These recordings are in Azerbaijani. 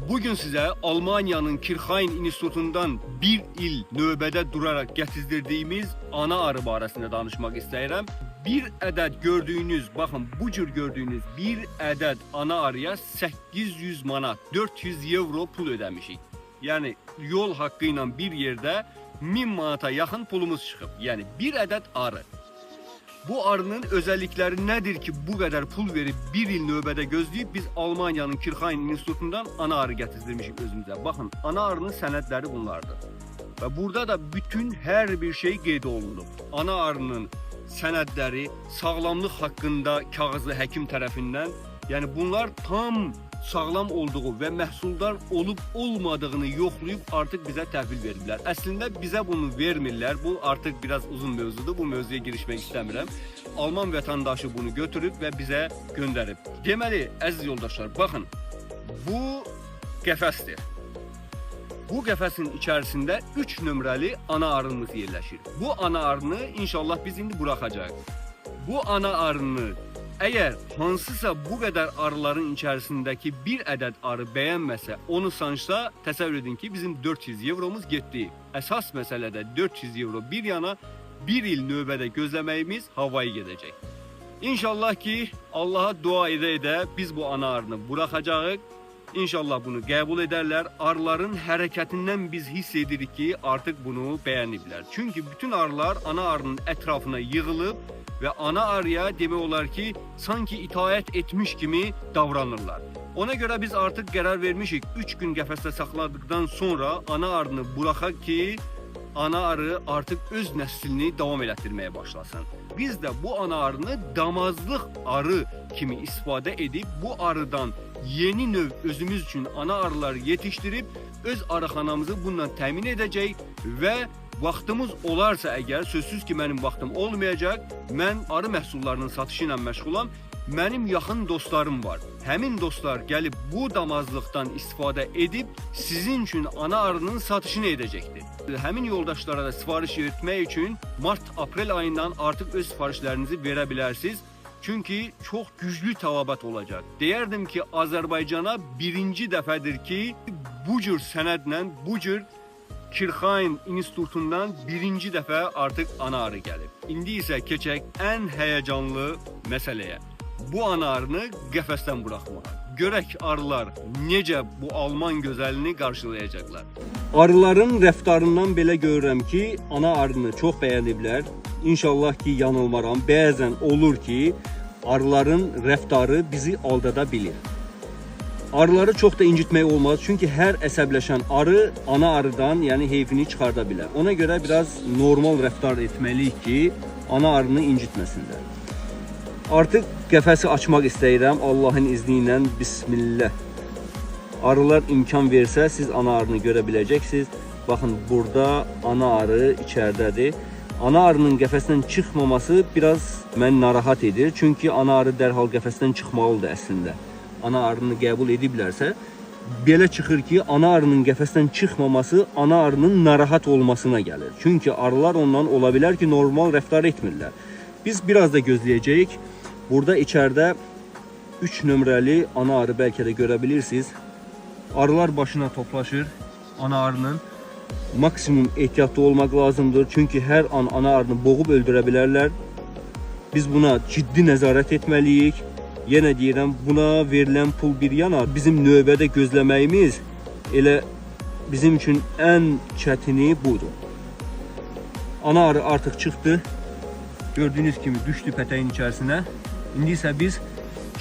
Bugün size Almanya'nın Kirchhain İnstitutundan bir il növbədə duraraq gətizdirdiyimiz ana arı barəsində danışmaq istəyirəm. Bir ədəd gördüyünüz, baxın bu cür gördüyünüz bir ədəd ana arıya 800 manat, 400 euro pul ödəmişik. Yəni yol haqqı ilə bir yerdə 1000 manata yaxın pulumuz çıxıb. Yəni bir ədəd arı. Bu arının özellikleri nedir ki bu kadar pul verip bir il növbədə gözləyib biz Almanya'nın Kirchhain İnstitutundan ana arı gətizdirmişik özümüzə. Bakın ana arının sənədləri bunlardır. Ve burada da bütün her bir şey qeyd olunub. Ana arının sənədləri, sağlamlıq haqqında kağızı həkim tərəfindən, yəni bunlar tam sağlam olduğu və məhsuldar olub olmadığını yoxlayıb artıq bizə təhvil veriblər. Əslində bizə bunu vermirlər. Bu artıq biraz uzun mövzudur. Bu mövzuya girişmək istəmirəm. Alman vətəndaşı bunu götürüb və bizə göndərib. Deməli, əziz yoldaşlar, baxın. Bu qəfəsdir. Bu qəfəsin içərisində 3 nömrəli ana arımız yerləşir. Bu ana arını inşallah biz indi buraxacağıq. Bu ana arını eğer hansısa bu kadar arıların içerisindeki bir adet arı beğenmese, onu sançsa təsəvvür edin ki bizim 400 euromuz getdi. Əsas məsələdə 400 euro bir yana bir il növbədə gözləməyimiz havayı gedəcək. İnşallah ki Allah'a dua edə biz bu ana arını buraxacağıq. İnşallah bunu qəbul ederler. Arıların hərəkətindən biz hiss edirik ki artık bunu beğeniblər. Çünkü bütün arılar ana arının etrafına yığılıb ve ana arıya demək olar ki sanki itaat etmiş kimi davranırlar. Ona göre biz artık qərar vermişik 3 gün qəfəsdə saxladıktan sonra ana arını buraxaq ki ana arı artık öz nəslini davam elətdirməyə başlasın. Biz de bu ana arını damazlıq arı kimi istifadə edib bu arıdan yeni növ özümüz için ana arılar yetiştirip öz arıxanamızı bundan təmin edəcək və vaxtımız olarsa əgər, sözsüz ki mənim vaxtım olmayacaq, mən arı məhsullarının satışı ilə məşğulam, mənim yaxın dostlarım var. Həmin dostlar gəlib bu damazlıqdan istifadə edib sizin üçün ana arının satışını edəcəkdir. Həmin yoldaşlara da sifariş etmək üçün Mart-Aprel ayından artıq öz sifarişlərinizi verə bilərsiniz. Çünkü çok güçlü tələbat olacak. Deyərdim ki Azərbaycana birinci dəfədir ki bu cür sənədlə, bu cür Kirchhain İnstitutundan birinci dəfə artıq ana arı gəlib. İndi isə keçək ən həyəcanlı məsələyə. Bu ana arını qəfəsdən buraxmağa. Görək arılar necə bu Alman gözəlini qarşılayacaqlar. Arıların rəftarından belə görürəm ki ana arını çox bəyəniblər. İnşallah ki yanılmaram. Bəzən olur ki arıların rəftarı bizi aldada bilir. Arıları çox da incitmək olmaz. Çünki hər əsəbləşən arı ana arıdan, yəni heyfini çıxarda bilər. Ona görə biraz normal rəftar etməliyik ki ana arını incitməsinlər. Artıq qəfəsi açmaq istəyirəm. Allahın izni ilə bismillah. Arılar imkan versə siz ana arını görə biləcəksiniz. Baxın burada ana arı içərdədir. Ana arının qəfəsindən çıxmaması biraz məni narahat edir. Çünki ana arı dərhal qəfəsindən çıxmalıdır əslində. Ana arını qəbul ediblərsə, belə çıxır ki, ana arının qəfəsindən çıxmaması ana arının narahat olmasına gəlir. Çünki arılar ondan ola bilər ki, normal rəftar etmirlər. Biz biraz da gözləyəcəyik. Burada içəridə 3 nömrəli ana arı bəlkə də görə bilirsiniz. Arılar başına toplaşır ana arının. Maksimum ehtiyatlı olmaq lazımdır. Çünki hər an ana arını boğub öldürə bilərlər. Biz buna ciddi nəzarət etməliyik. Yenə deyirəm, buna verilən pul bir yana bizim növbədə gözləməyimiz elə bizim üçün ən çətini budur. Ana arı artıq çıxdı. Gördüyünüz kimi düşdü pətəyin içərisinə. İndi isə biz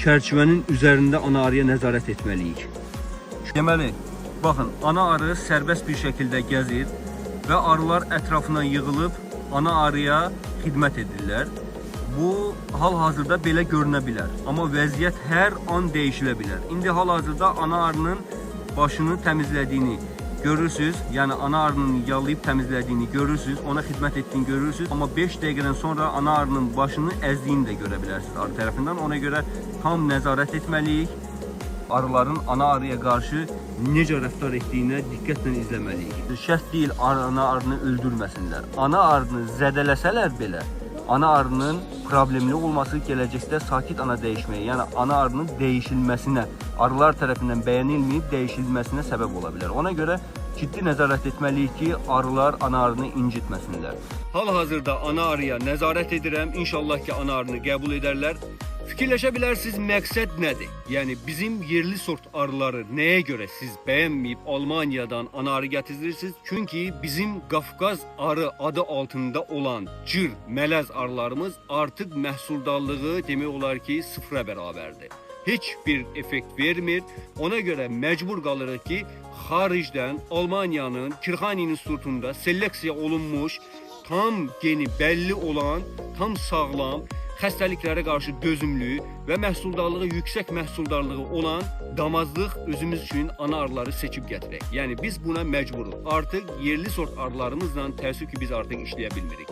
çərçivənin üzərində ana arıya nəzarət etməliyik. Deməli, baxın, ana arı sərbəst bir şəkildə gəzir və arılar ətrafına yığılıb ana arıya xidmət edirlər. Bu hal-hazırda belə görünə bilər, amma vəziyyət hər an dəyişilə bilər. İndi hal-hazırda ana arının başını təmizlədiyini görürsünüz, yəni ana arının yalayıb təmizlədiyini görürsünüz, ona xidmət etdiyini görürsünüz, amma 5 dəqiqədən sonra ana arının başını əzdiyini də görə bilərsiniz arı tərəfindən. Ona görə tam nəzarət etməliyik. Arıların ana arıya qarşı necə rəftar etdiyinə diqqətlə izləməliyik. Şərt deyil ana arını öldürməsinlər. Ana arını zədələsələr belə ana arının problemli olması gələcəkdə sakit ana dəyişməyə, yəni ana arının dəyişilməsinə, arılar tərəfindən bəyənilməyib dəyişilməsinə səbəb ola bilər. Ona görə ciddi nəzarət etməliyik ki, arılar ana arını incitməsinlər. Hal-hazırda ana arıya nəzarət edirəm. İnşallah ki, ana arını qəbul edərlər. Fikirləşə bilərsiniz, məqsəd nədir? Yəni bizim yerli sort arıları nəyə görə siz bəyənməyib Almaniyadan ana arı gətirirsiniz? Çünki bizim Qafqaz arı adı altında olan cır, mələz arılarımız artıq məhsuldarlığı demək olar ki, sıfıra bərabərdir. Heç bir effekt vermir. Ona görə məcbur qalırıq ki, xaricdən Almaniyanın Kirxan İnstitutunda seleksiya olunmuş, tam geni bəlli olan, tam sağlam, xəstəliklərə qarşı dözümlü və məhsuldarlığı yüksək məhsuldarlığı olan damazlıq özümüz üçün ana arıları seçib gətirək. Yəni biz buna məcburuq. Artıq yerli sort arılarımızla təəssüf ki, biz artıq işləyə bilmirik.